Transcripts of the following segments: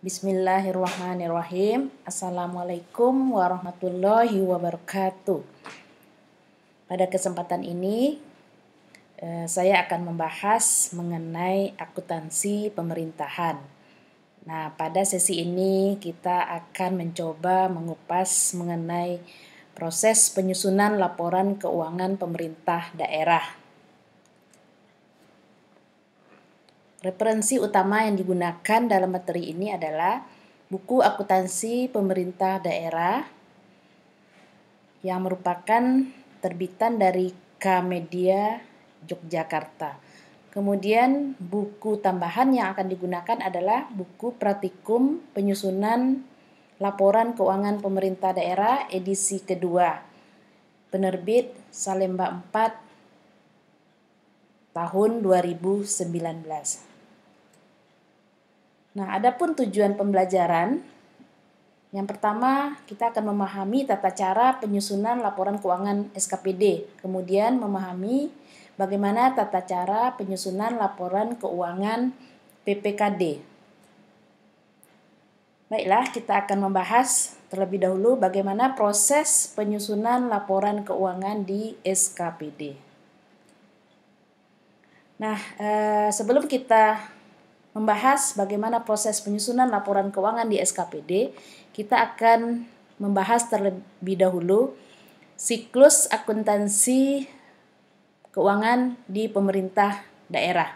Bismillahirrahmanirrahim. Assalamualaikum warahmatullahi wabarakatuh. Pada kesempatan ini saya akan membahas mengenai akuntansi pemerintahan. Nah, pada sesi ini kita akan mencoba mengupas mengenai proses penyusunan laporan keuangan pemerintah daerah. Referensi utama yang digunakan dalam materi ini adalah buku akuntansi pemerintah daerah yang merupakan terbitan dari K-Media Yogyakarta. Kemudian buku tambahan yang akan digunakan adalah buku Pratikum Penyusunan Laporan Keuangan Pemerintah Daerah edisi kedua, penerbit Salemba 4 tahun 2019. Nah, adapun tujuan pembelajaran, yang pertama kita akan memahami tata cara penyusunan laporan keuangan SKPD, kemudian memahami bagaimana tata cara penyusunan laporan keuangan PPKD. Baiklah, kita akan membahas terlebih dahulu bagaimana proses penyusunan laporan keuangan di SKPD. Nah, sebelum kita membahas bagaimana proses penyusunan laporan keuangan di SKPD, kita akan membahas terlebih dahulu siklus akuntansi keuangan di pemerintah daerah.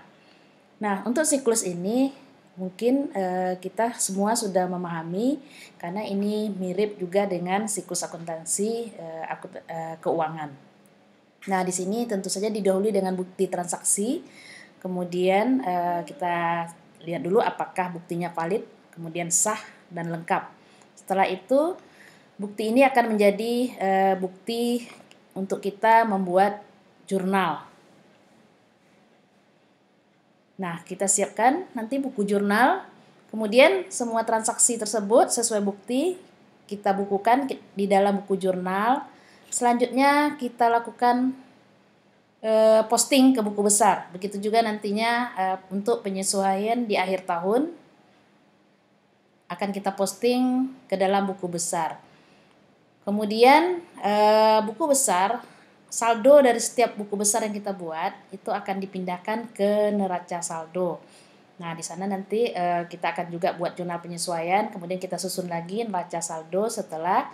Nah, untuk siklus ini mungkin kita semua sudah memahami karena ini mirip juga dengan siklus akuntansi keuangan. Nah, di sini tentu saja didahului dengan bukti transaksi. Kemudian kita lihat dulu apakah buktinya valid, kemudian sah dan lengkap. Setelah itu, bukti ini akan menjadi bukti untuk kita membuat jurnal. Nah, kita siapkan nanti buku jurnal. Kemudian semua transaksi tersebut sesuai bukti kita bukukan di dalam buku jurnal. Selanjutnya kita lakukan posting ke buku besar. Begitu juga nantinya untuk penyesuaian di akhir tahun akan kita posting ke dalam buku besar. Kemudian buku besar, saldo dari setiap buku besar yang kita buat itu akan dipindahkan ke neraca saldo. Nah, di sana nanti kita akan juga buat jurnal penyesuaian, kemudian kita susun lagi neraca saldo setelah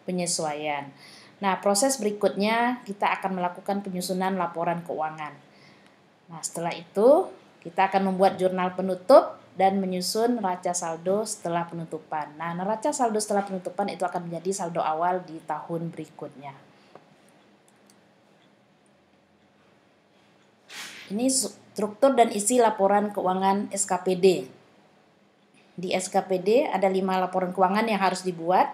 penyesuaian. Nah, proses berikutnya kita akan melakukan penyusunan laporan keuangan. Nah, setelah itu kita akan membuat jurnal penutup dan menyusun neraca saldo setelah penutupan. Nah, neraca saldo setelah penutupan itu akan menjadi saldo awal di tahun berikutnya. Ini struktur dan isi laporan keuangan SKPD. Di SKPD ada 5 laporan keuangan yang harus dibuat,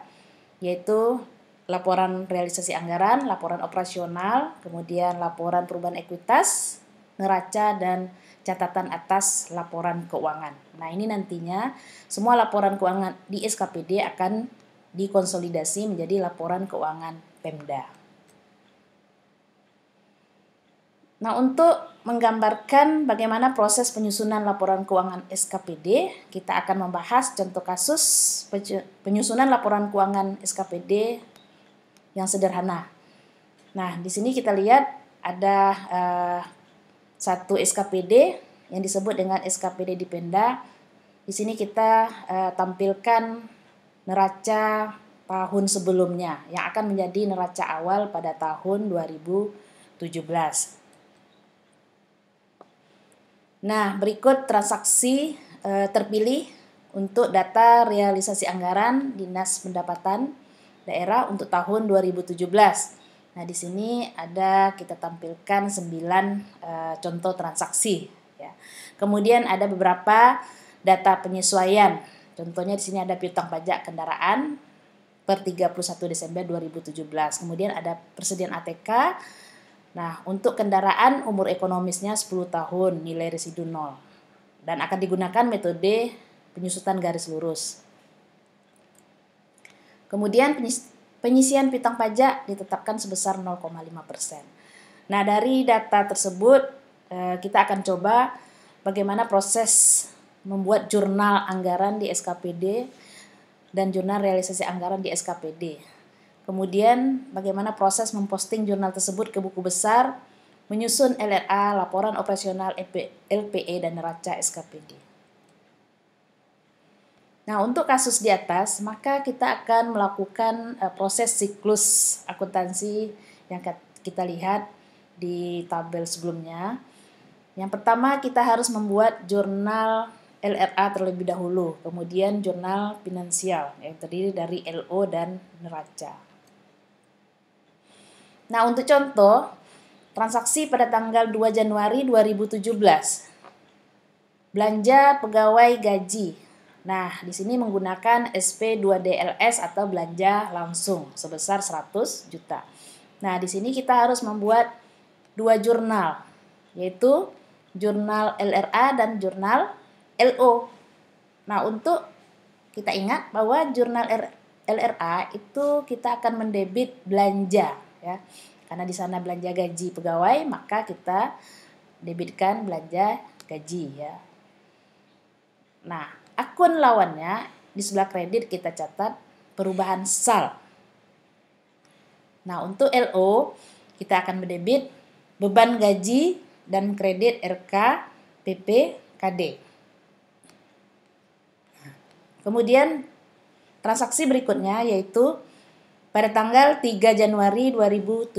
yaitu laporan realisasi anggaran, laporan operasional, kemudian laporan perubahan ekuitas, neraca, dan catatan atas laporan keuangan. Nah, ini nantinya semua laporan keuangan di SKPD akan dikonsolidasi menjadi laporan keuangan Pemda. Nah, untuk menggambarkan bagaimana proses penyusunan laporan keuangan SKPD, kita akan membahas contoh kasus penyusunan laporan keuangan SKPD yang sederhana. Nah, di sini kita lihat ada satu SKPD yang disebut dengan SKPD di Pemda. Di sini kita tampilkan neraca tahun sebelumnya yang akan menjadi neraca awal pada tahun 2017. Nah, berikut transaksi terpilih untuk data realisasi anggaran Dinas Pendapatan Daerah untuk tahun 2017. Nah, di sini kita tampilkan 9 contoh transaksi ya. Kemudian ada beberapa data penyesuaian. Contohnya di sini ada piutang pajak kendaraan per 31 Desember 2017. Kemudian ada persediaan ATK. Nah, untuk kendaraan umur ekonomisnya 10 tahun, nilai residu 0. Dan akan digunakan metode penyusutan garis lurus. Kemudian penyisian piutang pajak ditetapkan sebesar 0,5%. Nah, dari data tersebut kita akan coba bagaimana proses membuat jurnal anggaran di SKPD dan jurnal realisasi anggaran di SKPD. Kemudian bagaimana proses memposting jurnal tersebut ke buku besar, menyusun LRA, laporan operasional LPE dan neraca SKPD. Nah, untuk kasus di atas, maka kita akan melakukan proses siklus akuntansi yang kita lihat di tabel sebelumnya. Yang pertama, kita harus membuat jurnal LRA terlebih dahulu, kemudian jurnal finansial yang terdiri dari LO dan neraca. Nah, untuk contoh, transaksi pada tanggal 2 Januari 2017. Belanja pegawai gaji. Nah, di sini menggunakan SP2DLS atau belanja langsung sebesar 100 juta. Nah, di sini kita harus membuat dua jurnal, yaitu jurnal LRA dan jurnal LO. Nah, untuk kita ingat bahwa jurnal LRA itu kita akan mendebit belanja, ya. Karena di sana belanja gaji pegawai, maka kita debitkan belanja gaji, ya. Nah, akun lawannya di sebelah kredit kita catat perubahan sal. Nah, untuk LO kita akan mendebit beban gaji dan kredit RK, PP, KD. Kemudian transaksi berikutnya yaitu pada tanggal 3 Januari 2017.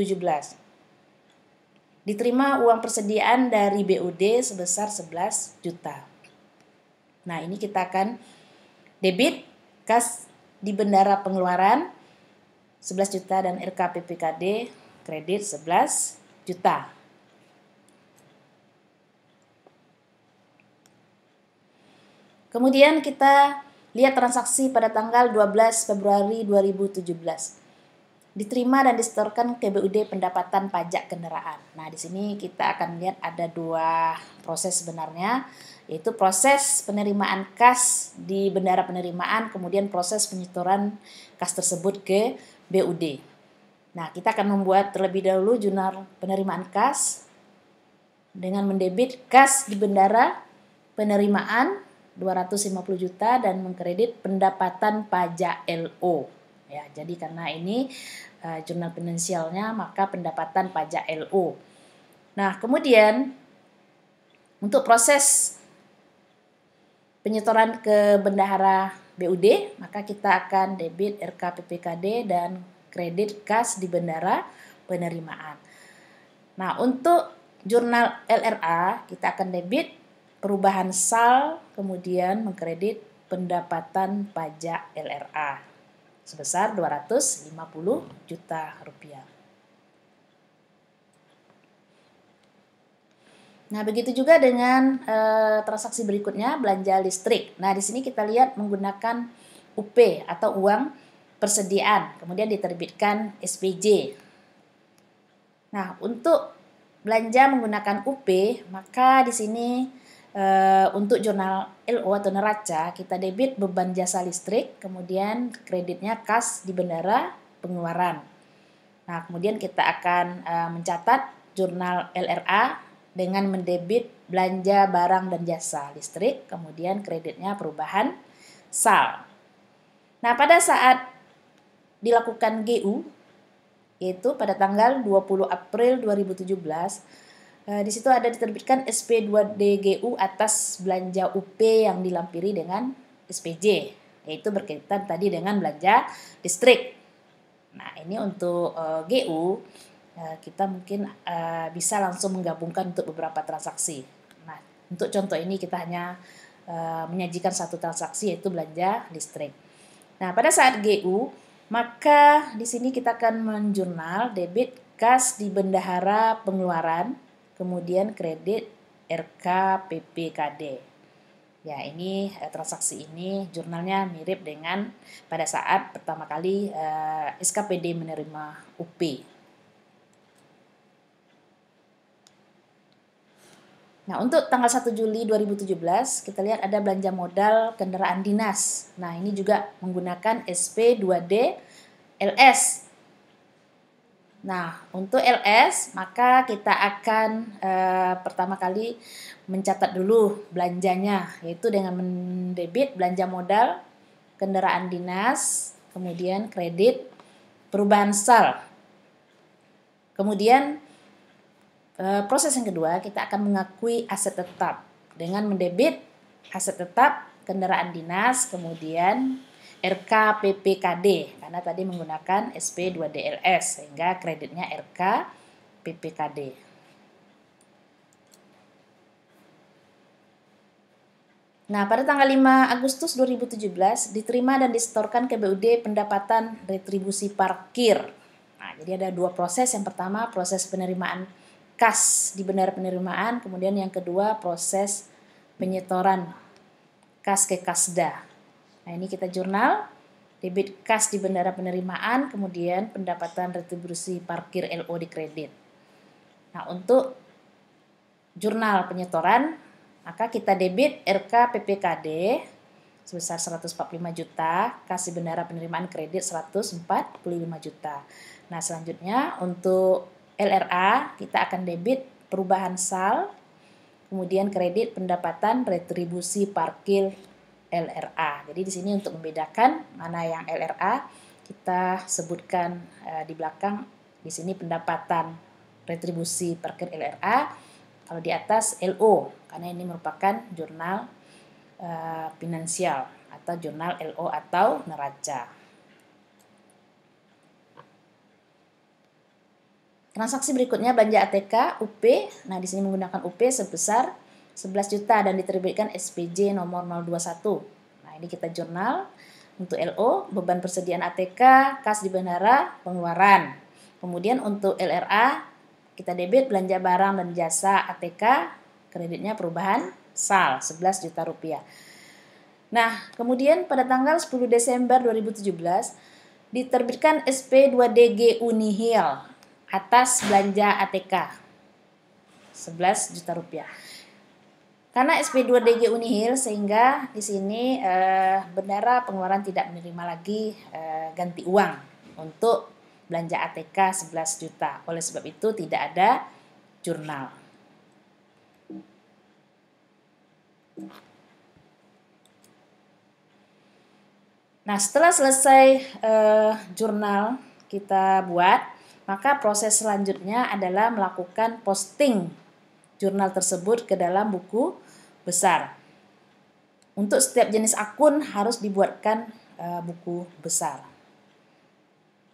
Diterima uang persediaan dari BUD sebesar 11 juta. Nah, ini kita akan debit kas di bendara pengeluaran 11 juta dan RK, PP, KD kredit 11 juta. Kemudian kita lihat transaksi pada tanggal 12 Februari 2017. Diterima dan disetorkan ke BUD pendapatan pajak kendaraan. Nah, di sini kita akan lihat ada dua proses sebenarnya, yaitu proses penerimaan kas di bendara penerimaan, kemudian proses penyetoran kas tersebut ke BUD. Nah, kita akan membuat terlebih dahulu jurnal penerimaan kas dengan mendebit kas di bendara penerimaan 250 juta dan mengkredit pendapatan pajak LO. Ya, jadi karena ini jurnal finansialnya, maka pendapatan pajak LO. Nah, kemudian untuk proses penyetoran ke bendahara BUD, maka kita akan debit RK, PPKD dan kredit kas di bendara penerimaan. Nah, untuk jurnal LRA kita akan debit perubahan sal, kemudian mengkredit pendapatan pajak LRA sebesar 250 juta rupiah. Nah, begitu juga dengan transaksi berikutnya, belanja listrik. Nah, di sini kita lihat menggunakan UP atau uang persediaan, kemudian diterbitkan SPJ. Nah, untuk belanja menggunakan UP, maka di sini untuk jurnal LO atau neraca kita debit beban jasa listrik, kemudian kreditnya kas di bendara pengeluaran. Nah, kemudian kita akan mencatat jurnal LRA dengan mendebit belanja barang dan jasa listrik, kemudian kreditnya perubahan sal. Nah, pada saat dilakukan GU, yaitu pada tanggal 20 April 2017, di situ ada diterbitkan SP2DGU atas belanja UP yang dilampiri dengan SPJ, yaitu berkaitan tadi dengan belanja listrik. Nah, ini untuk GU kita mungkin bisa langsung menggabungkan untuk beberapa transaksi. Nah, untuk contoh ini kita hanya menyajikan satu transaksi, yaitu belanja listrik. Nah, pada saat GU, maka di sini kita akan menjurnal debit kas di bendahara pengeluaran, kemudian kredit RK, PP, KD. Ya, ini transaksi ini jurnalnya mirip dengan pada saat pertama kali SKPD menerima UP. Nah, untuk tanggal 1 Juli 2017 kita lihat ada belanja modal kendaraan dinas. Nah, ini juga menggunakan SP2D LS. Nah, untuk LS, maka kita akan pertama kali mencatat dulu belanjanya, yaitu dengan mendebit belanja modal, kendaraan dinas, kemudian kredit, perubahan sal. Kemudian proses yang kedua, kita akan mengakui aset tetap dengan mendebit aset tetap, kendaraan dinas, kemudian RK PPKD karena tadi menggunakan SP2DLS sehingga kreditnya RK PPKD. Nah, pada tanggal 5 Agustus 2017 diterima dan disetorkan ke BUD pendapatan retribusi parkir. Nah, jadi ada dua proses. Yang pertama proses penerimaan kas di bendahara penerimaan, kemudian yang kedua proses penyetoran kas ke Kasda. Nah, ini kita jurnal debit kas di bendahara penerimaan, kemudian pendapatan retribusi parkir LO di kredit. Nah, untuk jurnal penyetoran, maka kita debit RK PPKD sebesar 145 juta, kas di bendahara penerimaan kredit 145 juta. Nah, selanjutnya untuk LRA kita akan debit perubahan sal, kemudian kredit pendapatan retribusi parkir LRA. Jadi di sini untuk membedakan mana yang LRA, kita sebutkan di belakang di sini pendapatan retribusi parkir LRA, kalau di atas LO karena ini merupakan jurnal finansial atau jurnal LO atau neraca. Transaksi berikutnya belanja ATK UP. Nah, di sini menggunakan UP sebesar 11 juta dan diterbitkan SPJ nomor 021. Nah, ini kita jurnal untuk LO, beban persediaan ATK, kas di bendahara, pengeluaran. Kemudian untuk LRA, kita debit belanja barang dan jasa ATK, kreditnya perubahan sal 11 juta rupiah. Nah, kemudian pada tanggal 10 Desember 2017 diterbitkan SP2DG Unihil atas belanja ATK 11 juta rupiah. Karena SP2DG Unihil sehingga di sini bendahara pengeluaran tidak menerima lagi ganti uang untuk belanja ATK 11 juta. Oleh sebab itu tidak ada jurnal. Nah, setelah selesai jurnal kita buat, maka proses selanjutnya adalah melakukan posting jurnal tersebut ke dalam buku besar. Untuk setiap jenis akun harus dibuatkan buku besar.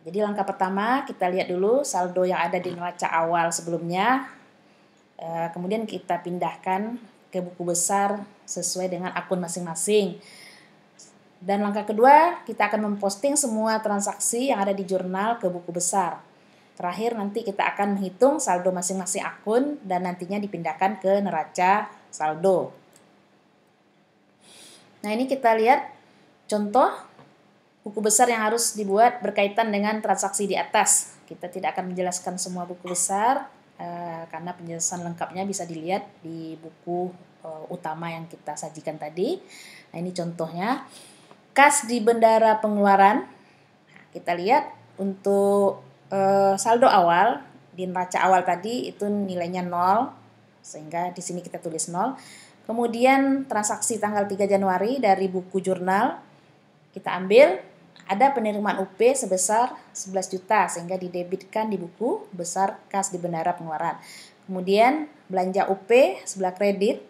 Jadi langkah pertama kita lihat dulu saldo yang ada di neraca awal sebelumnya. Kemudian kita pindahkan ke buku besar sesuai dengan akun masing-masing. Dan langkah kedua kita akan memposting semua transaksi yang ada di jurnal ke buku besar. Terakhir nanti kita akan menghitung saldo masing-masing akun dan nantinya dipindahkan ke neraca saldo. Nah, ini kita lihat contoh buku besar yang harus dibuat berkaitan dengan transaksi di atas. Kita tidak akan menjelaskan semua buku besar karena penjelasan lengkapnya bisa dilihat di buku utama yang kita sajikan tadi. Nah, ini contohnya kas di bendahara pengeluaran. Nah, kita lihat untuk saldo awal di neraca awal tadi itu nilainya 0 sehingga di sini kita tulis 0. Kemudian transaksi tanggal 3 Januari dari buku jurnal kita ambil ada penerimaan UP sebesar 11 juta sehingga didebitkan di buku besar kas di bendahara pengeluaran. Kemudian belanja UP sebelah kredit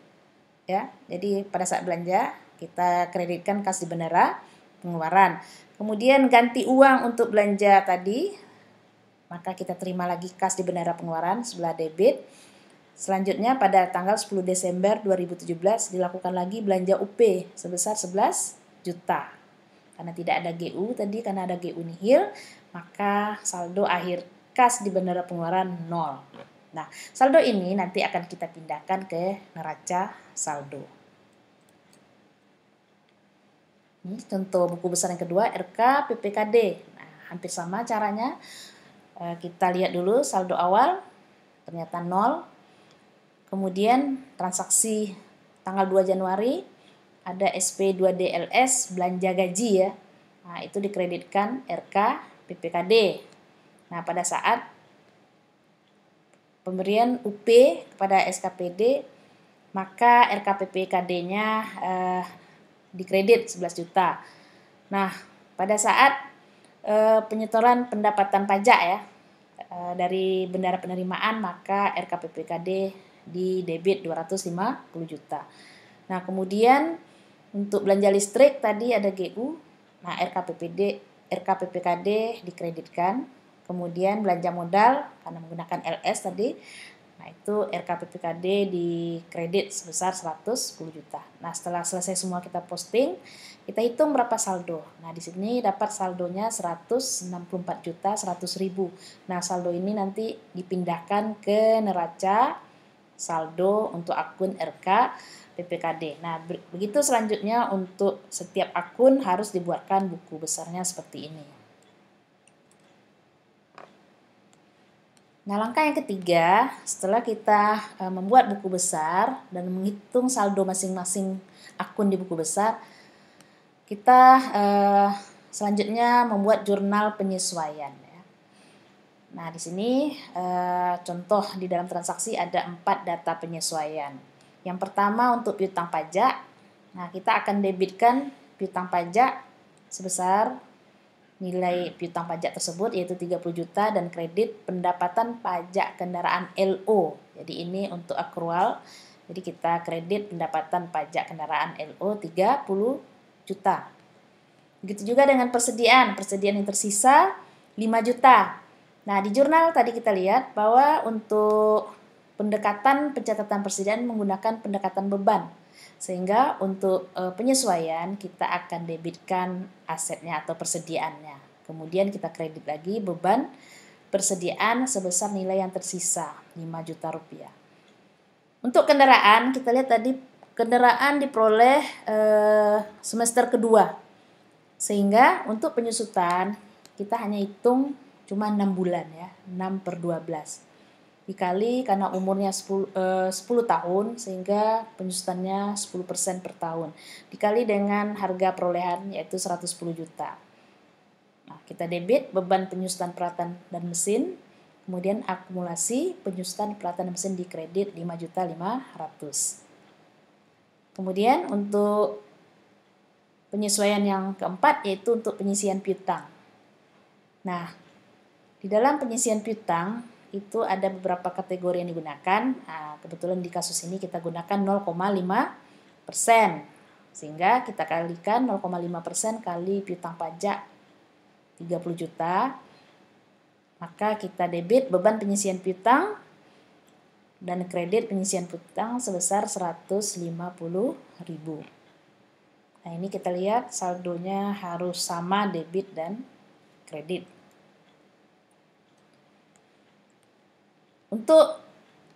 ya. Jadi pada saat belanja kita kreditkan kas di bendahara pengeluaran. Kemudian ganti uang untuk belanja tadi maka kita terima lagi kas di bendahara pengeluaran sebelah debit. Selanjutnya pada tanggal 10 Desember 2017 dilakukan lagi belanja UP sebesar 11 juta. Karena tidak ada GU tadi, karena ada GU nihil, maka saldo akhir kas di bendahara pengeluaran 0. Nah, saldo ini nanti akan kita pindahkan ke neraca saldo. Ini contoh buku besar yang kedua, RK PPKD. Nah, hampir sama caranya. Kita lihat dulu saldo awal ternyata 0. Kemudian transaksi tanggal 2 Januari ada SP2DLS belanja gaji ya. Nah, itu dikreditkan RK PPKD. Nah, pada saat pemberian UP kepada SKPD, maka RKPPKD-nya dikredit 11 juta. Nah, pada saat penyetoran pendapatan pajak ya dari bendara penerimaan, maka RKPPKD di debit 250 juta. Nah, kemudian untuk belanja listrik tadi ada GU. Nah, RKPPKD dikreditkan. Kemudian belanja modal karena menggunakan LS tadi. Nah, itu RKPPKD dikredit sebesar 110 juta. Nah, setelah selesai semua kita posting, kita hitung berapa saldo. Nah, di sini dapat saldonya 164 juta 100.000. Nah, saldo ini nanti dipindahkan ke neraca saldo untuk akun RKPPKD. Nah, begitu selanjutnya untuk setiap akun harus dibuatkan buku besarnya seperti ini. Nah, langkah yang ketiga, setelah kita membuat buku besar dan menghitung saldo masing-masing akun di buku besar, kita selanjutnya membuat jurnal penyesuaian. Ya. Nah, di sini contoh di dalam transaksi ada 4 data penyesuaian. Yang pertama untuk piutang pajak. Nah, kita akan debitkan piutang pajak sebesar nilai piutang pajak tersebut yaitu 30 juta dan kredit pendapatan pajak kendaraan LO. Jadi ini untuk akrual. Jadi kita kredit pendapatan pajak kendaraan LO 30 juta. Begitu juga dengan persediaan yang tersisa 5 juta. Nah, di jurnal tadi kita lihat bahwa untuk pendekatan pencatatan persediaan menggunakan pendekatan beban. Sehingga untuk penyesuaian kita akan debitkan asetnya atau persediaannya. Kemudian kita kredit lagi beban persediaan sebesar nilai yang tersisa 5 juta rupiah. Untuk kendaraan kita lihat tadi kendaraan diperoleh semester kedua. Sehingga untuk penyusutan kita hanya hitung cuma 6 bulan ya, 6/12. Dikali karena umurnya 10 tahun sehingga penyusutannya 10% per tahun. Dikali dengan harga perolehan yaitu 110 juta. Nah, kita debit beban penyusutan peralatan dan mesin, kemudian akumulasi penyusutan peralatan dan mesin di kredit 5.500.000. Kemudian untuk penyesuaian yang keempat yaitu untuk penyisian piutang. Nah, di dalam penyisian piutang itu ada beberapa kategori yang digunakan. Nah, kebetulan di kasus ini kita gunakan 0,5%. Sehingga kita kalikan 0,5% kali piutang pajak 30 juta. Maka kita debit beban penyisian piutang dan kredit penyisian piutang sebesar 150.000. Nah, ini kita lihat saldonya harus sama debit dan kredit. Untuk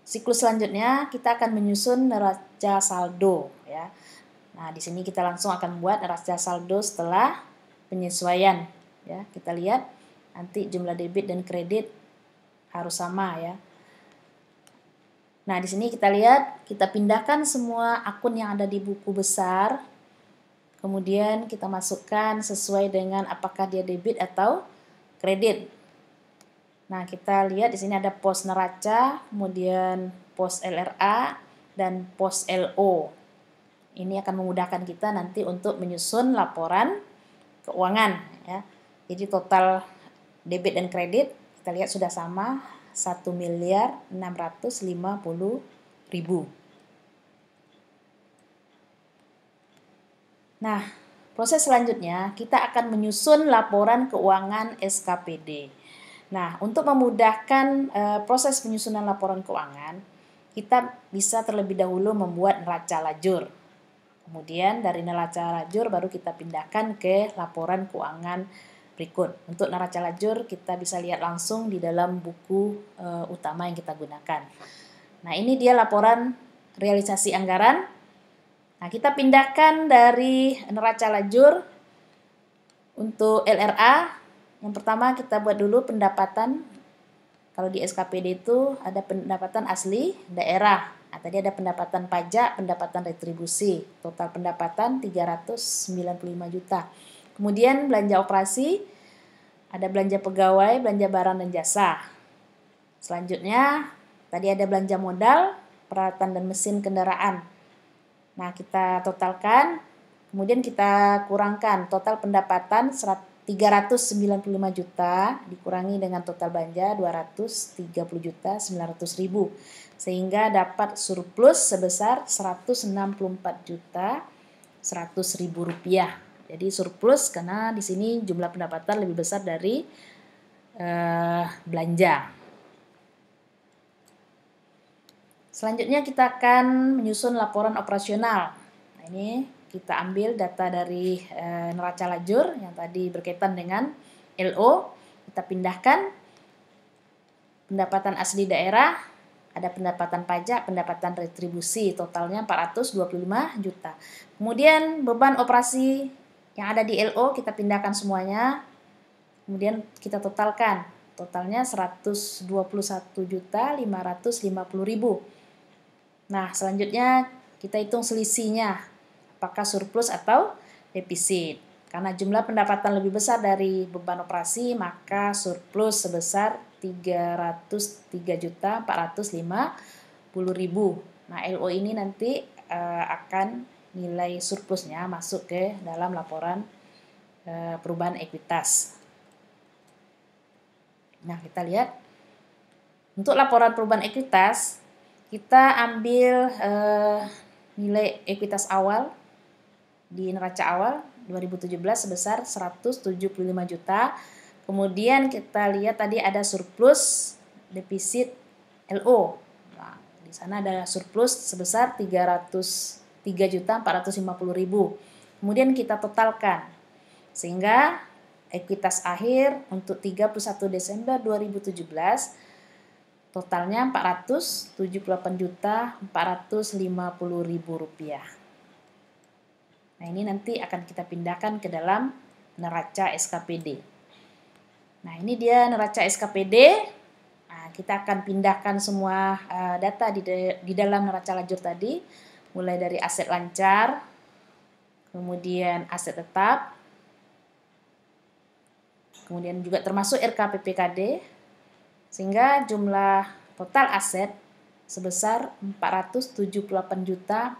siklus selanjutnya kita akan menyusun neraca saldo ya. Nah, di sini kita langsung akan membuat neraca saldo setelah penyesuaian ya. Kita lihat nanti jumlah debit dan kredit harus sama ya. Nah, di sini kita lihat kita pindahkan semua akun yang ada di buku besar. Kemudian kita masukkan sesuai dengan apakah dia debit atau kredit. Nah, kita lihat di sini ada pos neraca, kemudian pos LRA, dan pos LO. Ini akan memudahkan kita nanti untuk menyusun laporan keuangan. Ya. Jadi total debit dan kredit kita lihat sudah sama 1.650.000. Nah, proses selanjutnya kita akan menyusun laporan keuangan SKPD. Nah, untuk memudahkan proses penyusunan laporan keuangan, kita bisa terlebih dahulu membuat neraca lajur. Kemudian dari neraca lajur baru kita pindahkan ke laporan keuangan berikut. Untuk neraca lajur kita bisa lihat langsung di dalam buku utama yang kita gunakan. Nah, ini dia laporan realisasi anggaran. Nah, kita pindahkan dari neraca lajur untuk LRA. Yang pertama kita buat dulu pendapatan. Kalau di SKPD itu ada pendapatan asli daerah. Nah, tadi ada pendapatan pajak, pendapatan retribusi. Total pendapatan 395 juta. Kemudian belanja operasi, ada belanja pegawai, belanja barang dan jasa. Selanjutnya tadi ada belanja modal, peralatan dan mesin kendaraan. Nah, kita totalkan, kemudian kita kurangkan total pendapatan 395 juta dikurangi dengan total belanja 230.900.000 sehingga dapat surplus sebesar 164.100.000 rupiah. Jadi surplus karena di sini jumlah pendapatan lebih besar dari belanja. Selanjutnya kita akan menyusun laporan operasional. Nah, ini kita ambil data dari neraca lajur yang tadi berkaitan dengan LO. Kita pindahkan pendapatan asli daerah, ada pendapatan pajak, pendapatan retribusi, totalnya 425 juta. Kemudian beban operasi yang ada di LO kita pindahkan semuanya. Kemudian kita totalkan. Totalnya 121.550.000. Nah, selanjutnya kita hitung selisihnya, apakah surplus atau defisit. Karena jumlah pendapatan lebih besar dari beban operasi, maka surplus sebesar 303.450.000. Nah, LO ini nanti akan nilai surplusnya masuk ke dalam laporan perubahan ekuitas. Nah, kita lihat untuk laporan perubahan ekuitas, kita ambil nilai ekuitas awal di neraca awal 2017 sebesar 175 juta. Kemudian kita lihat tadi ada surplus defisit LO. Nah, di sana ada surplus sebesar 303.450.000. Kemudian kita totalkan sehingga ekuitas akhir untuk 31 Desember 2017 totalnya 478.450.000 rupiah. Nah, ini nanti akan kita pindahkan ke dalam neraca SKPD. Nah, ini dia neraca SKPD. Nah, kita akan pindahkan semua data di dalam neraca lajur tadi, mulai dari aset lancar, kemudian aset tetap, kemudian juga termasuk RKPPKD, sehingga jumlah total aset sebesar 478.450.000.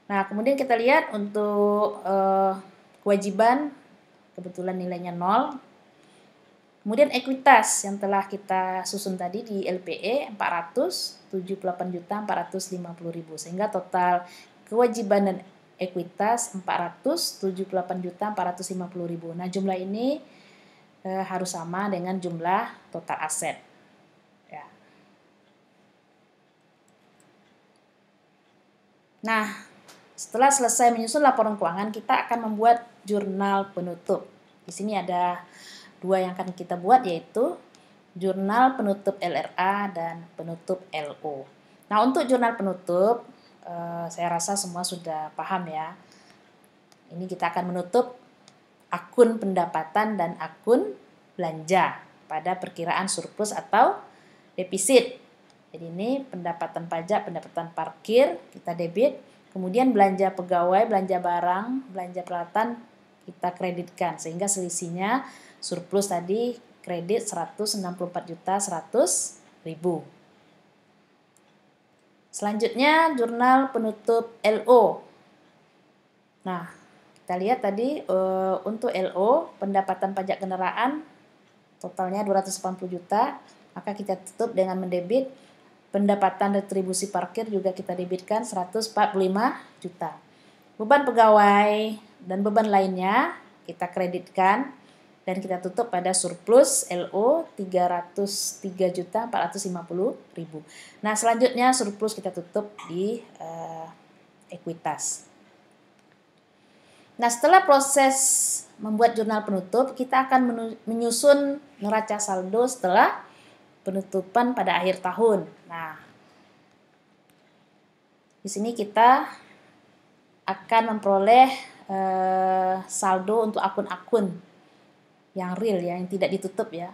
Nah, kemudian kita lihat untuk kewajiban kebetulan nilainya 0. Kemudian ekuitas yang telah kita susun tadi di LPE 478.450.000 sehingga total kewajiban dan ekuitas 478.450.000. Nah, jumlah ini harus sama dengan jumlah total aset. Ya. Nah, setelah selesai menyusun laporan keuangan, kita akan membuat jurnal penutup. Di sini ada dua yang akan kita buat, yaitu jurnal penutup LRA dan penutup LO. Nah, untuk jurnal penutup, saya rasa semua sudah paham ya. Ini kita akan menutup akun pendapatan dan akun belanja pada perkiraan surplus atau defisit. Jadi ini pendapatan pajak, pendapatan parkir kita debit, kemudian belanja pegawai, belanja barang, belanja peralatan kita kreditkan sehingga selisihnya surplus tadi kredit 164.100.000. Selanjutnya jurnal penutup LO. Nah, kita lihat tadi untuk LO pendapatan pajak kendaraan totalnya 280 juta, maka kita tutup dengan mendebit pendapatan retribusi parkir juga kita debitkan 145 juta. Beban pegawai dan beban lainnya kita kreditkan dan kita tutup pada surplus LO 303.450.000. Nah, selanjutnya surplus kita tutup di ekuitas. Nah, setelah proses membuat jurnal penutup, kita akan menyusun neraca saldo setelah penutupan pada akhir tahun. Nah, di sini kita akan memperoleh saldo untuk akun-akun yang real ya, yang tidak ditutup ya.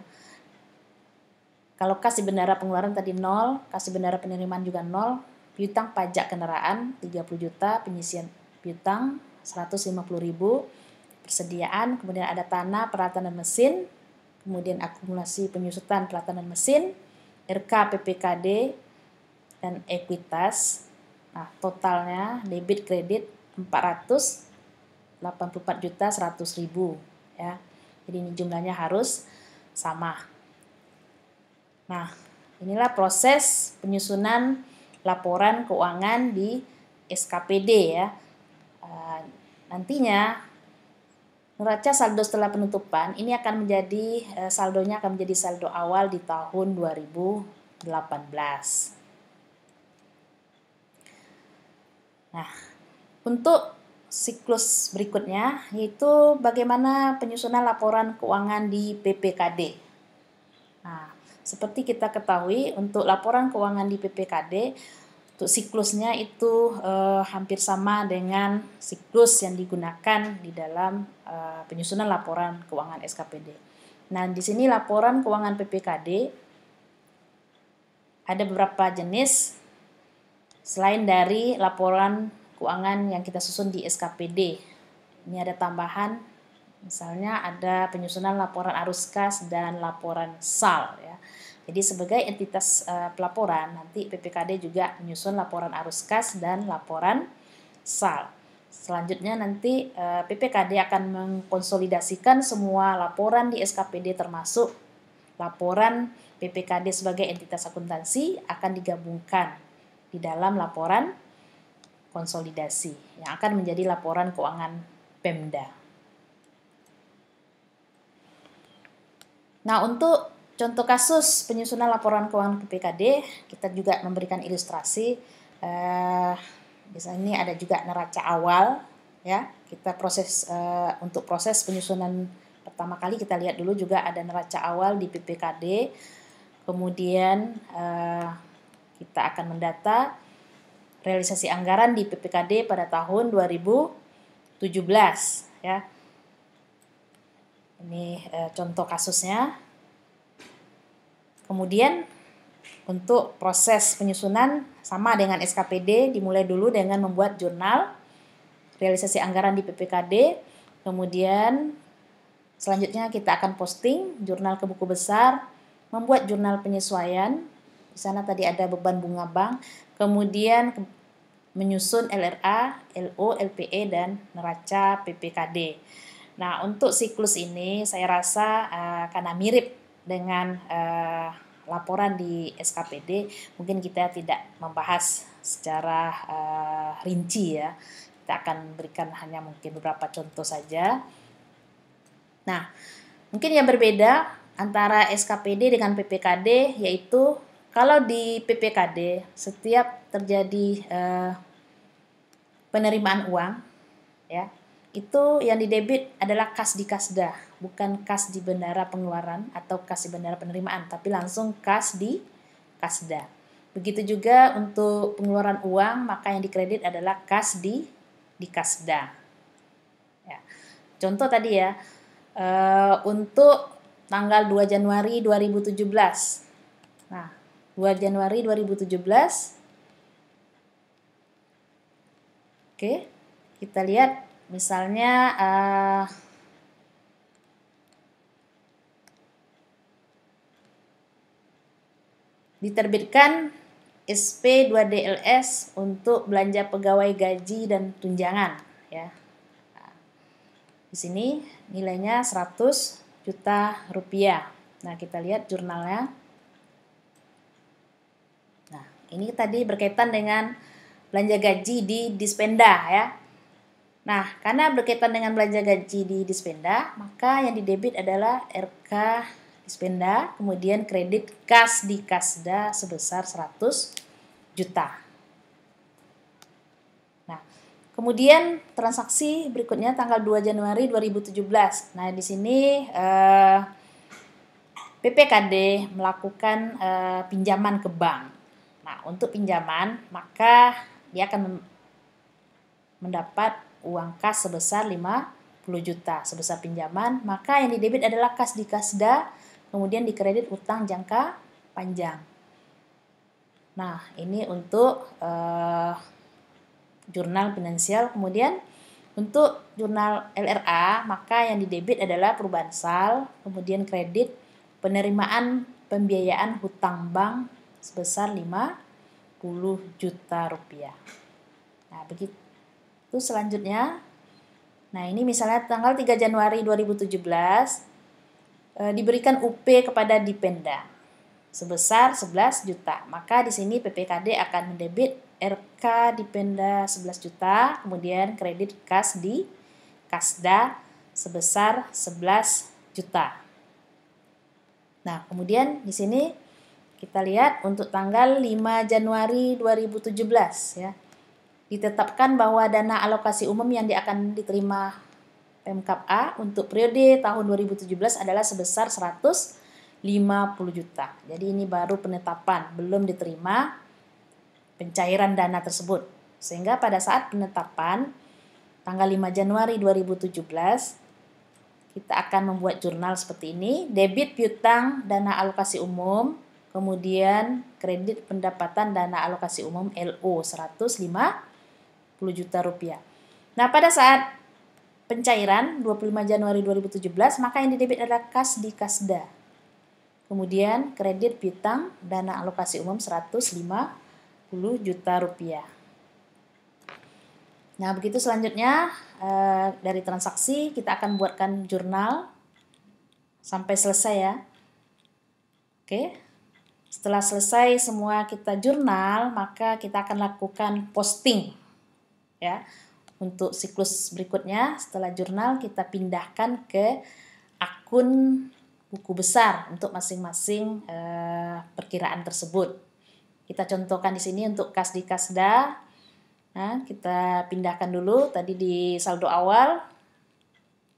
Kalau kas di bendara pengeluaran tadi 0, kas di bendara penerimaan juga 0, piutang pajak kendaraan 30 juta, penyisian piutang 150.000, persediaan, kemudian ada tanah, peralatan dan mesin, kemudian akumulasi penyusutan peralatan dan mesin, RK PPKD dan ekuitas. Nah, totalnya debit kredit 484.100.000 ya. Jadi ini jumlahnya harus sama. Nah, inilah proses penyusunan laporan keuangan di SKPD ya. Nantinya neraca saldo setelah penutupan ini akan menjadi saldonya akan menjadi saldo awal di tahun 2018. Nah, untuk siklus berikutnya yaitu bagaimana penyusunan laporan keuangan di PPKD. Nah, seperti kita ketahui untuk laporan keuangan di PPKD untuk siklusnya itu hampir sama dengan siklus yang digunakan di dalam penyusunan laporan keuangan SKPD. Nah, di sini laporan keuangan PPKD ada beberapa jenis selain dari laporan keuangan yang kita susun di SKPD. Ini ada tambahan, misalnya ada penyusunan laporan arus kas dan laporan SAL ya. Jadi sebagai entitas pelaporan, nanti PPKD juga menyusun laporan arus kas dan laporan SAL. Selanjutnya nanti PPKD akan mengkonsolidasikan semua laporan di SKPD termasuk laporan PPKD sebagai entitas akuntansi akan digabungkan di dalam laporan konsolidasi yang akan menjadi laporan keuangan Pemda. Nah, untuk contoh kasus penyusunan laporan keuangan PPKD, kita juga memberikan ilustrasi. Di sini ada juga neraca awal, ya. Kita untuk proses penyusunan pertama kali kita lihat dulu juga ada neraca awal di PPKD. Kemudian kita akan mendata realisasi anggaran di PPKD pada tahun 2017, ya. Ini contoh kasusnya. Kemudian untuk proses penyusunan sama dengan SKPD, dimulai dulu dengan membuat jurnal realisasi anggaran di PPKD. Kemudian selanjutnya kita akan posting jurnal ke buku besar, membuat jurnal penyesuaian. Di sana tadi ada beban bunga bank, kemudian menyusun LRA, LO, LPE dan neraca PPKD. Nah, untuk siklus ini saya rasa karena mirip dengan laporan di SKPD, mungkin kita tidak membahas secara rinci ya. Kita akan berikan hanya mungkin beberapa contoh saja. Nah, mungkin yang berbeda antara SKPD dengan PPKD yaitu kalau di PPKD setiap terjadi penerimaan uang, ya, itu yang didebit adalah kas di Kasda, bukan kas di bendara pengeluaran atau kas di bendara penerimaan, tapi langsung kas di Kasda. Begitu juga untuk pengeluaran uang, maka yang dikredit adalah kas di Kasda. Ya. Contoh tadi ya, untuk tanggal 2 Januari 2017. Nah, 2 Januari 2017. Oke, kita lihat misalnya diterbitkan SP 2DLS untuk belanja pegawai gaji dan tunjangan ya. Nah, di sini nilainya 100 juta rupiah. Nah, kita lihat jurnalnya. Nah, ini tadi berkaitan dengan belanja gaji di Dispenda ya. Nah, karena berkaitan dengan belanja gaji di Dispenda, maka yang didebit adalah RK Dispenda, kemudian kredit kas di Kasda sebesar 100 juta. Nah, kemudian transaksi berikutnya tanggal 2 Januari 2017. Nah, di sini PPKD melakukan pinjaman ke bank. Nah, untuk pinjaman, maka dia akan mendapat uang kas sebesar 50 juta sebesar pinjaman, maka yang didebit adalah kas di Kasda, kemudian dikredit utang jangka panjang. Nah, ini untuk jurnal finansial. Kemudian untuk jurnal LRA, maka yang didebit adalah perubahan sal, kemudian kredit penerimaan pembiayaan hutang bank sebesar 50 juta rupiah. Nah, begitu selanjutnya. Nah, ini misalnya tanggal 3 Januari 2017 diberikan UP kepada Dipenda sebesar 11 juta. Maka di sini PPKD akan mendebit RK Dipenda 11 juta, kemudian kredit kas di Kasda sebesar 11 juta. Nah, kemudian di sini kita lihat untuk tanggal 5 Januari 2017 ya. Ditetapkan bahwa dana alokasi umum yang akan diterima Pemkab A untuk periode tahun 2017 adalah sebesar 150 juta. Jadi ini baru penetapan, belum diterima pencairan dana tersebut. Sehingga pada saat penetapan tanggal 5 Januari 2017 kita akan membuat jurnal seperti ini, debit piutang dana alokasi umum, kemudian kredit pendapatan dana alokasi umum LO 150 juta rupiah. Nah, pada saat pencairan 25 Januari 2017, maka yang didebit adalah kas di Kasda. Kemudian kredit piutang dana alokasi umum 150 juta rupiah. Nah, begitu selanjutnya dari transaksi kita akan buatkan jurnal sampai selesai ya. Oke. Setelah selesai semua kita jurnal, maka kita akan lakukan posting. Ya, untuk siklus berikutnya setelah jurnal kita pindahkan ke akun buku besar untuk masing-masing perkiraan tersebut. Kita contohkan di sini untuk kas di Kasda. Nah, kita pindahkan dulu tadi di saldo awal.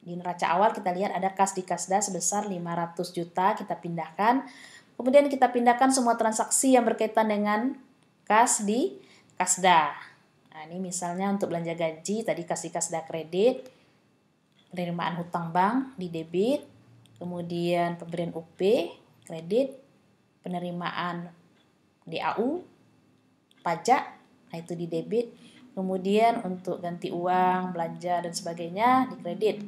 Di neraca awal kita lihat ada kas di Kasda sebesar 500 juta, kita pindahkan. Kemudian kita pindahkan semua transaksi yang berkaitan dengan kas di Kasda. Nah, ini misalnya untuk belanja gaji, tadi kas di Kasda kredit, penerimaan hutang bank di debit, kemudian pemberian UP kredit, penerimaan DAU, pajak, nah itu di debit, kemudian untuk ganti uang, belanja dan sebagainya di kredit.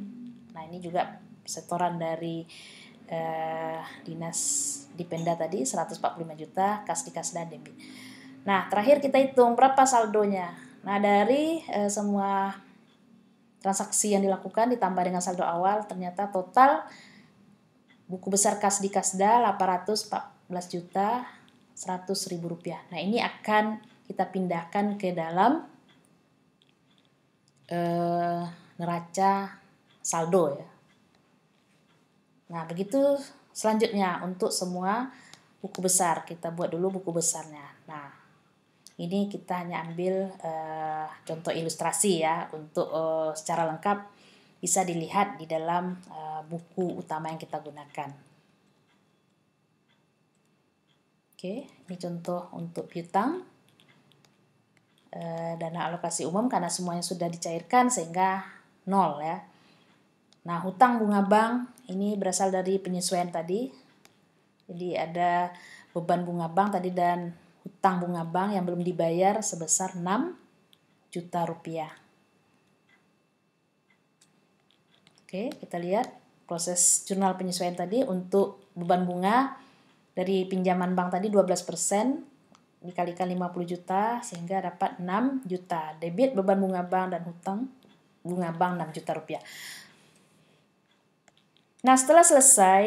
Nah, ini juga setoran dari dinas Dipenda tadi 145 juta, kas di Kasda debit. Nah, terakhir kita hitung berapa saldonya. Nah, dari semua transaksi yang dilakukan ditambah dengan saldo awal, ternyata total buku besar kas di Kasda 814 juta 100.000 rupiah. Nah, ini akan kita pindahkan ke dalam neraca saldo ya. Nah, begitu selanjutnya untuk semua buku besar. Kita buat dulu buku besarnya. Nah, ini kita hanya ambil contoh ilustrasi ya, untuk secara lengkap bisa dilihat di dalam buku utama yang kita gunakan. Oke, ini contoh untuk piutang dana alokasi umum karena semuanya sudah dicairkan sehingga 0 ya. Nah, hutang bunga bank ini berasal dari penyesuaian tadi. Jadi ada beban bunga bank tadi dan hutang bunga bank yang belum dibayar sebesar 6 juta rupiah. Oke, kita lihat proses jurnal penyesuaian tadi. Untuk beban bunga dari pinjaman bank tadi 12% dikalikan 50 juta sehingga dapat 6 juta. Debit beban bunga bank dan hutang bunga bank 6 juta rupiah. Nah, setelah selesai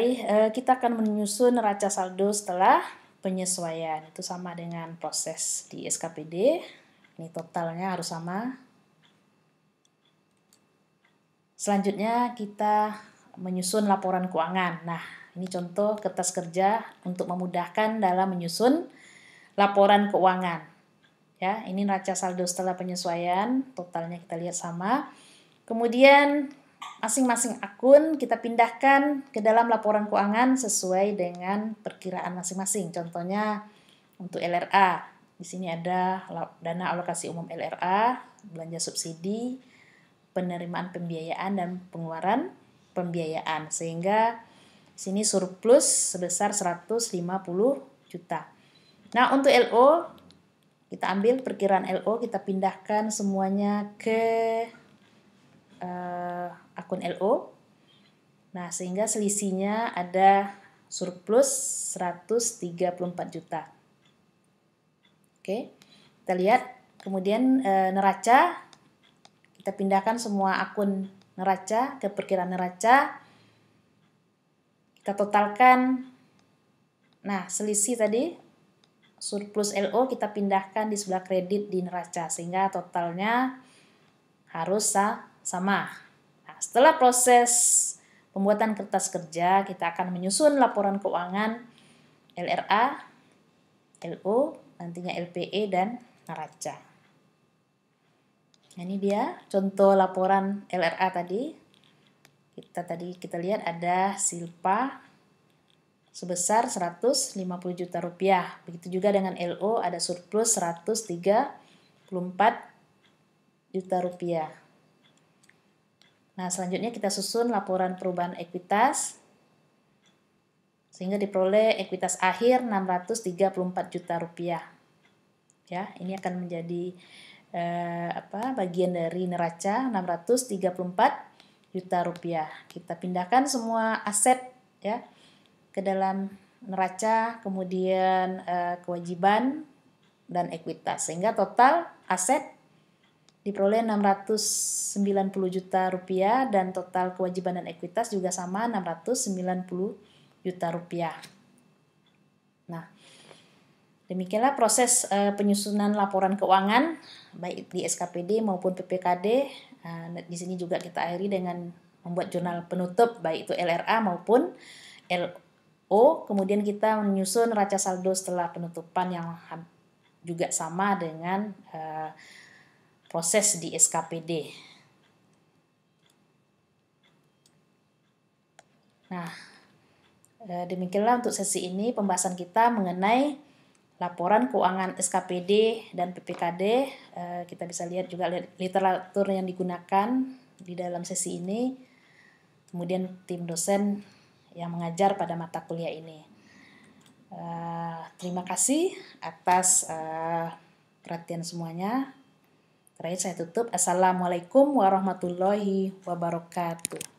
kita akan menyusun neraca saldo setelah penyesuaian. Itu sama dengan proses di SKPD. Ini totalnya harus sama. Selanjutnya kita menyusun laporan keuangan. Nah, ini contoh kertas kerja untuk memudahkan dalam menyusun laporan keuangan. Ya, ini neraca saldo setelah penyesuaian, totalnya kita lihat sama. Kemudian masing-masing akun kita pindahkan ke dalam laporan keuangan sesuai dengan perkiraan masing-masing. Contohnya untuk LRA, di sini ada dana alokasi umum LRA, belanja subsidi, penerimaan pembiayaan dan pengeluaran pembiayaan, sehingga sini surplus sebesar 150 juta. Nah, untuk LO kita ambil perkiraan LO, kita pindahkan semuanya ke akun LO. Nah, sehingga selisihnya ada surplus 134 juta. Oke, kita lihat kemudian neraca, kita pindahkan semua akun neraca ke perkiraan neraca, kita totalkan. Nah, selisih tadi surplus LO kita pindahkan di sebelah kredit di neraca, sehingga totalnya harus sama. Nah, setelah proses pembuatan kertas kerja, kita akan menyusun laporan keuangan LRA, LO, nantinya LPE dan neraca. Nah, ini dia contoh laporan LRA tadi. Kita lihat ada silpa sebesar 150 juta rupiah. Begitu juga dengan LO ada surplus 134 juta rupiah. Nah, selanjutnya kita susun laporan perubahan ekuitas sehingga diperoleh ekuitas akhir 634 juta rupiah. Ya, ini akan menjadi bagian dari neraca 634 juta rupiah. Kita pindahkan semua aset ya ke dalam neraca, kemudian kewajiban dan ekuitas, sehingga total aset diperoleh 690 juta rupiah dan total kewajiban dan ekuitas juga sama 690 juta rupiah. Nah, demikianlah proses penyusunan laporan keuangan baik di SKPD maupun PPKD. Di sini juga kita akhiri dengan membuat jurnal penutup baik itu LRA maupun LO. Kemudian kita menyusun neraca saldo setelah penutupan yang juga sama dengan proses di SKPD. Nah, demikianlah untuk sesi ini pembahasan kita mengenai laporan keuangan SKPD dan PPKD. Kita bisa lihat juga literatur yang digunakan di dalam sesi ini. Kemudian tim dosen yang mengajar pada mata kuliah ini. Terima kasih atas perhatian semuanya. Terakhir saya tutup. Assalamualaikum warahmatullahi wabarakatuh.